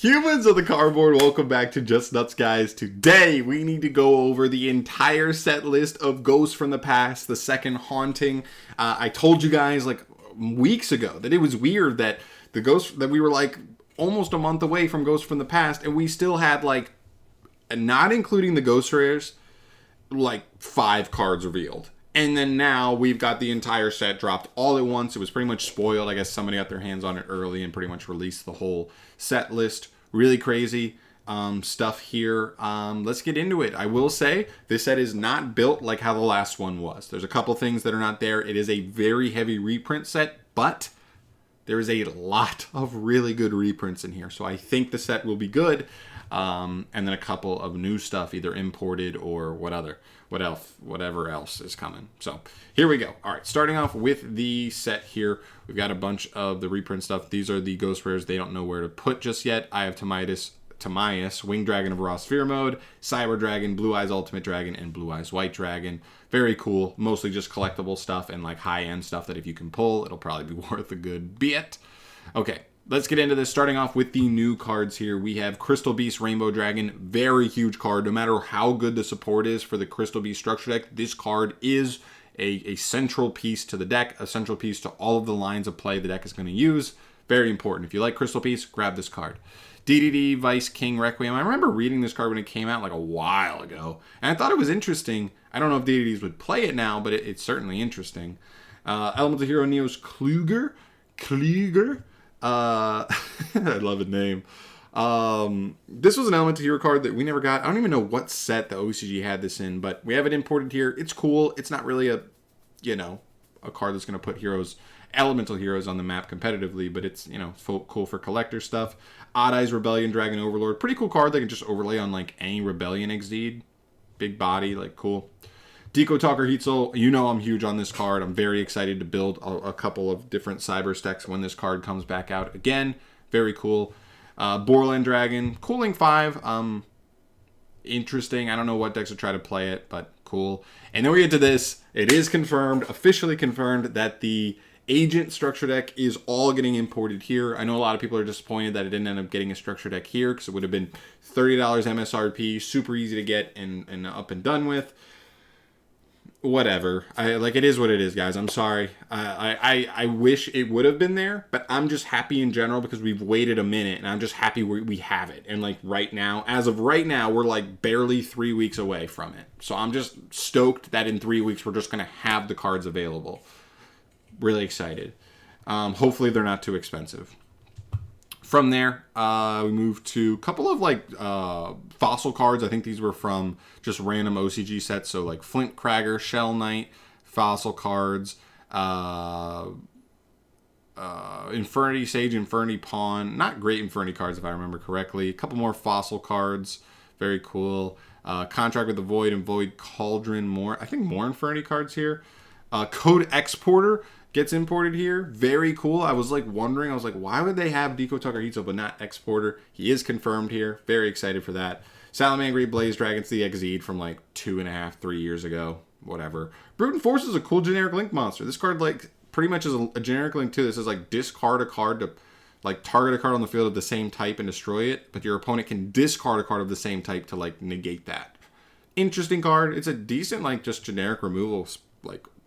Humans of the cardboard, welcome back to Just Nuts, guys. Today, we need to go over the entire set list of Ghosts from the Past, the second haunting. I told you guys, like, weeks ago that it was weird that the Ghost, that we were, like, almost a month away from Ghosts from the Past, and we still had, like, not including the Ghost Rares, like, 5 cards revealed. And then now we've got the entire set dropped all at once. It was pretty much spoiled. I guess somebody got their hands on it early and pretty much released the whole set list. Really crazy stuff here. Let's get into it. I will say this set is not built like how the last one was. There's a couple things that are not there. It is a very heavy reprint set, but there is a lot of really good reprints in here. So I think the set will be good. And then a couple of new stuff, either imported or whatever else is coming. So here we go. All right, starting off with the set here, we've got a bunch of the reprint stuff. These are the Ghost Rares they don't know where to put just yet. I have Timaeus, Winged Dragon of Raw Sphere Mode, Cyber Dragon, Blue Eyes Ultimate Dragon, and Blue Eyes White Dragon. Very cool. Mostly just collectible stuff and like high-end stuff that if you can pull, it'll probably be worth a good bit. Okay. Let's get into this, starting off with the new cards here. We have Crystal Beast Rainbow Dragon, very huge card. No matter how good the support is for the Crystal Beast structure deck, this card is a central piece to the deck, a central piece to all of the lines of play the deck is going to use. Very important. If you like Crystal Beast, grab this card. DDD Vice King Requiem. I remember reading this card when it came out like a while ago, and I thought it was interesting. I don't know if DDDs would play it now, but it's certainly interesting. Elemental Hero Neos Kluger. I love the name. This was an Elemental Hero card that we never got. I don't even know what set the OCG had this in, but we have it imported here. It's cool. It's not really a card that's going to put elemental heroes on the map competitively, but it's, cool for collector stuff. Odd Eyes Rebellion Dragon Overlord. Pretty cool card that can just overlay on like any Rebellion XD. Big body, like cool. Deco Talker Heat Soul, I'm huge on this card. I'm very excited to build a couple of different cyber stacks when this card comes back out again. Very cool. Borland Dragon, Cooling 5. Interesting. I don't know what decks would try to play it, but cool. And then we get to this. It is confirmed, officially confirmed, that the Agent structure deck is all getting imported here. I know a lot of people are disappointed that it didn't end up getting a structure deck here because it would have been $30 MSRP, super easy to get and up and done with. Whatever. It is what it is, guys. I'm sorry. I wish it would have been there, but I'm just happy in general because we've waited a minute, and I'm just happy we have it. And right now, as of right now, we're like barely 3 weeks away from it. So I'm just stoked that in 3 weeks we're just gonna have the cards available. Really excited. Hopefully they're not too expensive. From there, we moved to a couple of fossil cards. I think these were from just random OCG sets. So like Flint Cragger, Shell Knight, fossil cards, Infernity Sage, Infernity Pawn. Not great Infernity cards if I remember correctly. A couple more fossil cards. Very cool. Contract with the Void and Void Cauldron. I think more Infernity cards here. Code Exporter gets imported here. Very cool. I was wondering, why would they have Deco Tucker Heatso but not Exporter? He is confirmed here. Very excited for that. Salamangreat Blaze Dragon's the Exceed from 2.5, 3 years ago. Whatever. Brutal Force is a cool generic link monster. This card pretty much is a generic link too. This is discard a card to target a card on the field of the same type and destroy it, but your opponent can discard a card of the same type to negate that. Interesting card. It's a decent just generic removal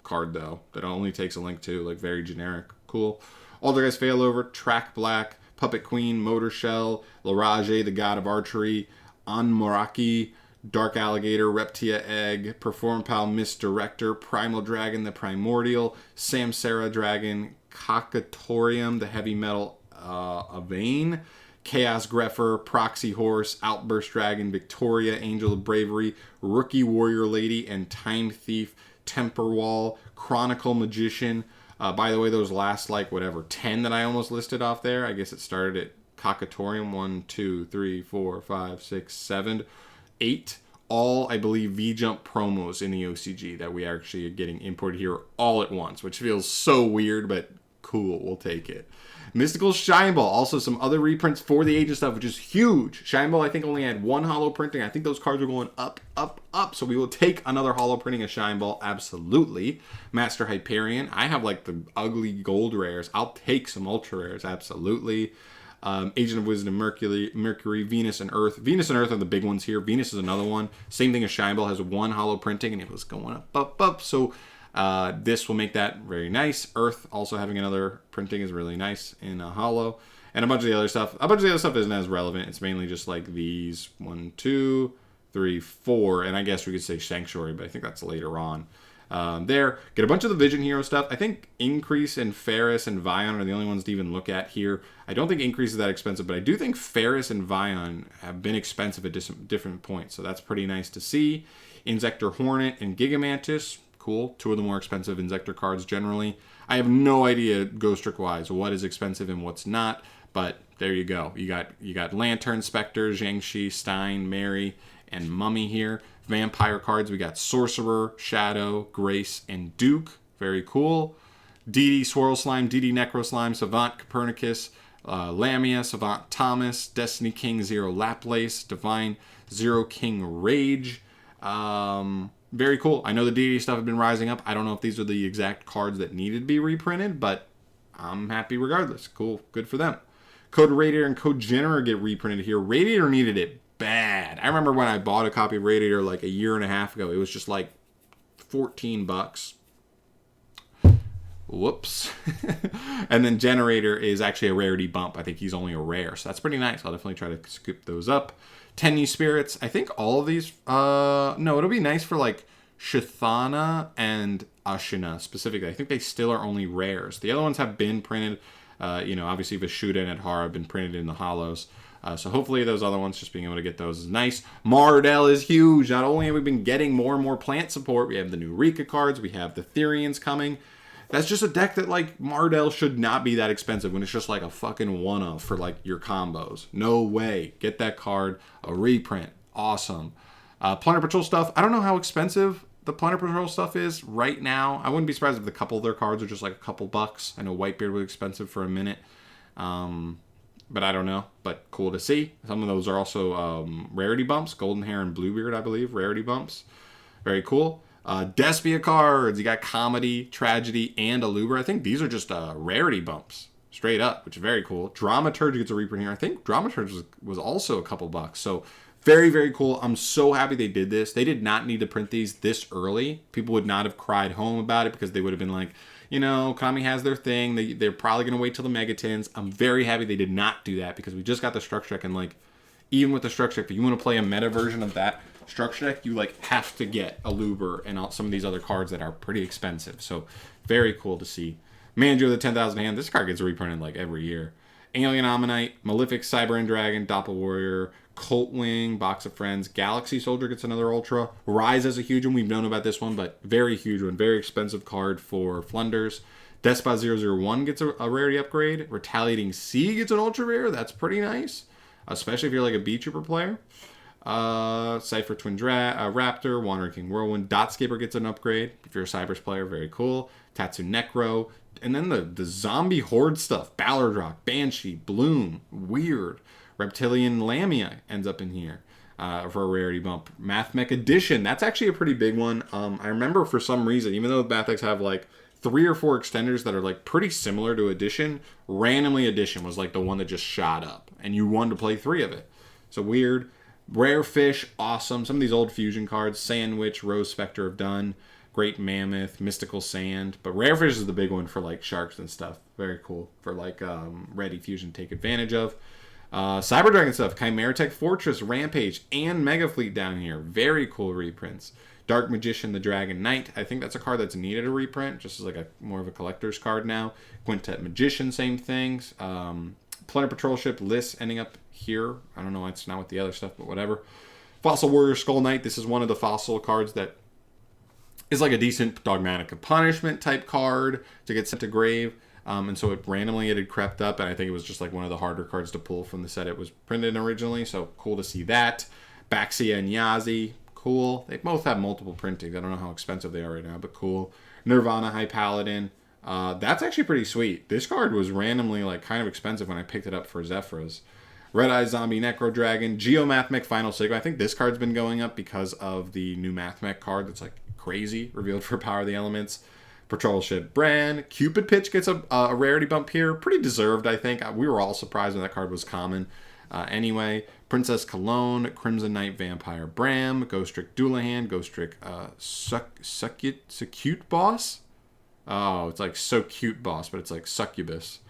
card though that only takes a link to very generic. Cool. Aldergeist Failover, Track Black, Puppet Queen, Motor Shell, Larage, the God of Archery, Anmoraki, Dark Alligator, Reptia Egg, Perform Pal Misdirector, Primal Dragon, the Primordial, Samsara Dragon, Cocatorium, the Heavy Metal Avane, Chaos Greffer, Proxy Horse, Outburst Dragon, Victoria, Angel of Bravery, Rookie Warrior Lady, and Time Thief, Temper Wall, Chronicle Magician. By the way, those last 10 that I almost listed off there, I guess it started at Cocatorium. 1, 2, 3, 4, 5, 6, 7, 8. All, I believe, V-Jump promos in the OCG that we actually are getting imported here all at once, which feels so weird, but cool. We'll take it. Mystical Shineball. Also some other reprints for the Agent stuff, which is huge. Shineball, I think, only had one holo printing. I think those cards are going up, up, up. So we will take another holo printing of Shineball. Absolutely. Master Hyperion. I have the ugly gold rares. I'll take some ultra rares. Absolutely. Agent of Wisdom, Mercury, Venus, and Earth. Venus and Earth are the big ones here. Venus is another one. Same thing as Shine has one hollow printing, and it was going up. So this will make that very nice. Earth also having another printing is really nice in a hollow. And a bunch of the other stuff. A bunch of the other stuff isn't as relevant. It's mainly just like these 1, 2, 3, 4. And I guess we could say Sanctuary, but I think that's later on. There. Get a bunch of the Vision Hero stuff. I think Increase and Ferris and Vion are the only ones to even look at here. I don't think Increase is that expensive, but I do think Ferris and Vion have been expensive at different points. So that's pretty nice to see. Insector Hornet and Gigamantis. Cool. 2 of the more expensive Insector cards generally. I have no idea Ghost Trick wise what is expensive and what's not. But there you go. You got Lantern, Spectre, Jiangshi, Stein, Mary, and Mummy here. Vampire cards, we got Sorcerer, Shadow, Grace, and Duke. Very cool. DD Swirl Slime, DD Necro Slime, Savant Copernicus, Lamia, Savant Thomas, Destiny King, Zero Laplace, Divine, Zero King Rage. Very cool. I know the DD stuff have been rising up. I don't know if these are the exact cards that needed to be reprinted, but I'm happy regardless. Cool. Good for them. Code Radiator and Code Generator get reprinted here. Radiator needed it bad. I remember when I bought a copy of Radiator like a year and a half ago. It was just like $14. Whoops. And then Generator is actually a rarity bump. I think he's only a rare, so that's pretty nice. I'll definitely try to scoop those up. Tenny Spirits. I think all of these... no, it'll be nice for like Shithana and Ashina specifically. I think they still are only rares. The other ones have been printed... obviously Vashuda and Adhara have been printed in the hollows. So hopefully those other ones, just being able to get those is nice. Mardell is huge. Not only have we been getting more and more plant support, we have the new Rika cards, we have the Therians coming. That's just a deck that, like, Mardell should not be that expensive when it's just like a fucking one-of for, like, your combos. No way. Get that card. A reprint. Awesome. Planner Patrol stuff. I don't know how expensive the Planner Patrol stuff is right now. I wouldn't be surprised if a couple of their cards are just like a couple bucks. I know Whitebeard was expensive for a minute. But I don't know. But cool to see. Some of those are also rarity bumps. Golden Hair and Bluebeard, I believe. Rarity bumps. Very cool. Despia cards. You got Comedy, Tragedy, and Aluber. I think these are just rarity bumps. Straight up, which is very cool. Dramaturge gets a reprint here. I think Dramaturge was also a couple bucks. So very, very cool. I'm so happy they did this. They did not need to print these this early. People would not have cried home about it because they would have been like, Konami has their thing. They're probably going to wait till the Megatins. I'm very happy they did not do that because we just got the structure deck. And, like, even with the structure deck, if you want to play a meta version of that structure deck, you, like, have to get Aluber and some of these other cards that are pretty expensive. So, very cool to see. Manjo the 10,000 Hand. This card gets reprinted, like, every year. Alien Ammonite, Malefic Cyber and Dragon, Doppel Warrior, Colt Wing, Box of Friends, Galaxy Soldier gets another Ultra. Rise is a huge one. We've known about this one, but very huge one. Very expensive card for Flunders. Despot 001 gets a rarity upgrade. Retaliating Sea gets an Ultra Rare. That's pretty nice, especially if you're like a B-Trooper player. Cypher Twin Raptor, Wandering King Whirlwind. Dotscaper gets an upgrade if you're a Cybers player. Very cool. Tatsu Necro. And then the zombie horde stuff. Ballardrock, Banshee, Bloom. Weird. Reptilian Lamia ends up in here for a rarity bump. Mathmech Edition. That's actually a pretty big one. I remember for some reason, even though Mathmechs have like 3 or 4 extenders that are like pretty similar to Edition, randomly Edition was like the one that just shot up. And you wanted to play 3 of it. So weird. Rare Fish. Awesome. Some of these old fusion cards. Sandwich, Rose Spectre of Dun. Great Mammoth, Mystical Sand. But Rare Fish is the big one for like sharks and stuff. Very cool. For like Ready Fusion to take advantage of. Cyber Dragon stuff. Chimera Tech Fortress, Rampage, and Mega Fleet down here. Very cool reprints. Dark Magician, the Dragon Knight. I think that's a card that's needed a reprint. Just as like a more of a collector's card now. Quintet Magician, same things. Planner Patrol Ship, Liss ending up here. I don't know why it's not with the other stuff, but whatever. Fossil Warrior Skull Knight. This is one of the fossil cards that is like a decent Dogmatic Punishment type card to get sent to grave. And so it had crept up, and I think it was just like one of the harder cards to pull from the set it was printed originally. So cool to see that. Baxia and Yazi, cool. They both have multiple printings. I don't know how expensive they are right now, but cool. Nirvana High Paladin. That's actually pretty sweet. This card was randomly like kind of expensive when I picked it up for Zephyrs. Red Eye Zombie Necro Dragon. Geomathmech Final Sigma. I think this card's been going up because of the new Mathmech card that's like crazy, revealed for Power of the Elements. Patrol Ship Bran. Cupid Pitch gets a rarity bump here. Pretty deserved, I think. We were all surprised when that card was common. Anyway, Princess Cologne, Crimson Knight Vampire Bram, Ghost Trick Doulahan, Ghost Trick Succute Boss. Oh, it's like So Cute Boss, but it's like Succubus.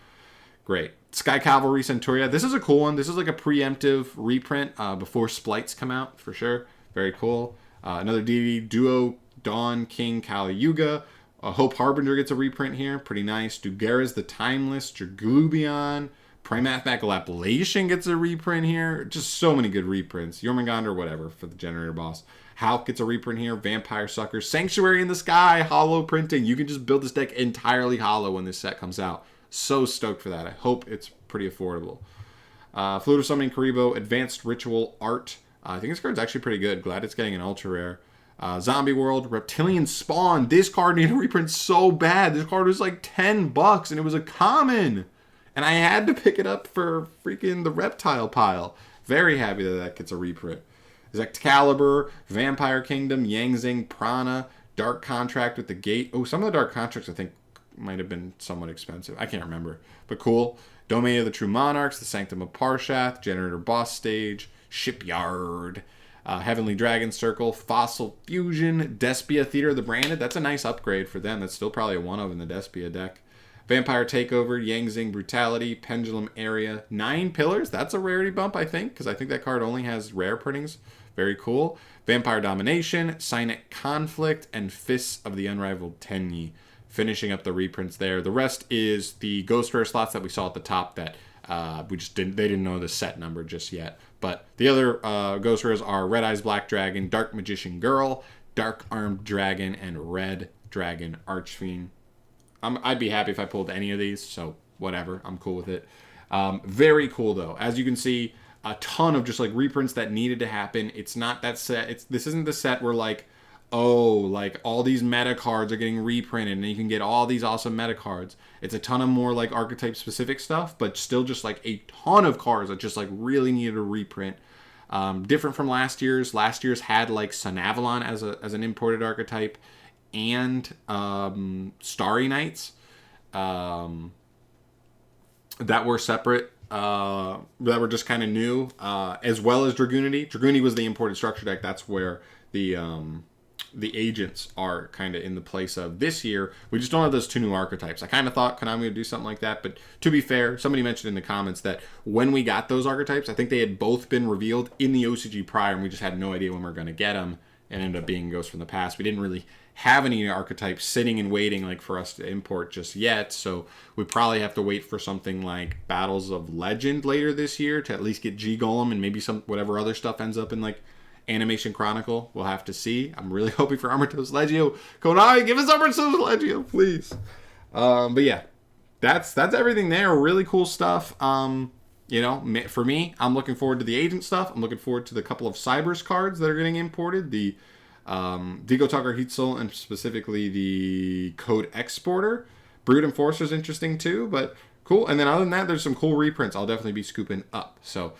Great. Sky Cavalry Centuria. This is a cool one. This is like a preemptive reprint before Splites come out, for sure. Very cool. Another DD Duo Dawn King Kali Yuga. Hope Harbinger gets a reprint here. Pretty nice. Dugera's the Timeless. Draglubion. Primathmac Laplation gets a reprint here. Just so many good reprints. Jormungandr, whatever, for the Generator Boss. Hulk gets a reprint here. Vampire Sucker. Sanctuary in the Sky. Hollow printing. You can just build this deck entirely hollow when this set comes out. So stoked for that. I hope it's pretty affordable. Fluid of Summoning Karibo. Advanced Ritual Art. I think this card's actually pretty good. Glad it's getting an ultra rare. Zombie World, Reptilian Spawn. This card needed a reprint so bad. This card was like $10 and it was a common. And I had to pick it up for freaking the reptile pile. Very happy that that gets a reprint. Excalibur, Vampire Kingdom, Yangzing, Prana, Dark Contract with the Gate. Oh, some of the Dark Contracts I think might have been somewhat expensive. I can't remember. But cool. Domain of the True Monarchs, the Sanctum of Parshath, Generator Boss Stage, Shipyard. Heavenly Dragon Circle, Fossil Fusion, Despia Theater of the Branded. That's a nice upgrade for them. That's still probably a one of in the Despia deck. Vampire Takeover, Yangzing Brutality, Pendulum Area, 9 Pillars. That's a rarity bump, I think, because I think that card only has rare printings. Very cool. Vampire Domination, Cynic Conflict, and Fists of the Unrivaled Tenyi. Finishing up the reprints there. The rest is the Ghost Rare slots that we saw at the top that they didn't know the set number just yet. But the other Ghost Rares are Red Eyes Black Dragon, Dark Magician Girl, Dark Armed Dragon, and Red Dragon Archfiend. I'd be happy if I pulled any of these, so whatever. I'm cool with it. Very cool, though. As you can see, a ton of just like reprints that needed to happen. It's not that set. This isn't the set where like, oh, like all these meta cards are getting reprinted and you can get all these awesome meta cards. It's a ton of more like archetype specific stuff, but still just like a ton of cards that just like really needed a reprint. Different from last year's. Last year's had like Sun Avalon as an imported archetype and Starry Knights that were separate, that were just kind of new, as well as Dragoonity. Dragoonity was the imported structure deck. That's where the agents are kind of in the place of this year. We just don't have those two new archetypes. I kind of thought Konami would do something like that, but to be fair, somebody mentioned in the comments that when we got those archetypes, I think they had both been revealed in the OCG prior, and we just had no idea when we were going to get them, and ended up being Ghosts from the Past. We didn't really have any archetypes sitting and waiting like for us to import just yet, so we probably have to wait for something like Battles of Legend later this year to at least get G Golem and maybe some whatever other stuff ends up in like Animation Chronicle. We'll have to see. I'm really hoping for Armatos Legio. Konami, give us Armatos Legio, please. But yeah, that's everything there. Really cool stuff. You know, for me, I'm looking forward to the agent stuff. I'm looking forward to the couple of Cybers cards that are getting imported. The Vigo Tucker Hitzel and specifically the Code Exporter. Brood Enforcer is interesting too, but cool. And then other than that, there's some cool reprints I'll definitely be scooping up. So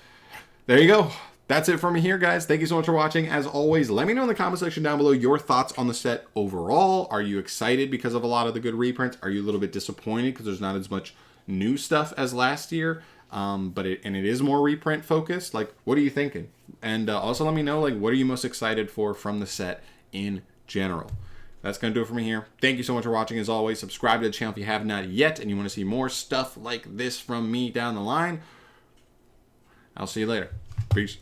there you go. That's it for me here, guys. Thank you so much for watching. As always, let me know in the comment section down below your thoughts on the set overall. Are you excited because of a lot of the good reprints? Are you a little bit disappointed because there's not as much new stuff as last year? But it is more reprint focused. Like, what are you thinking? And also let me know, like, what are you most excited for from the set in general? That's going to do it for me here. Thank you so much for watching. As always, subscribe to the channel if you have not yet and you want to see more stuff like this from me down the line. I'll see you later. Peace.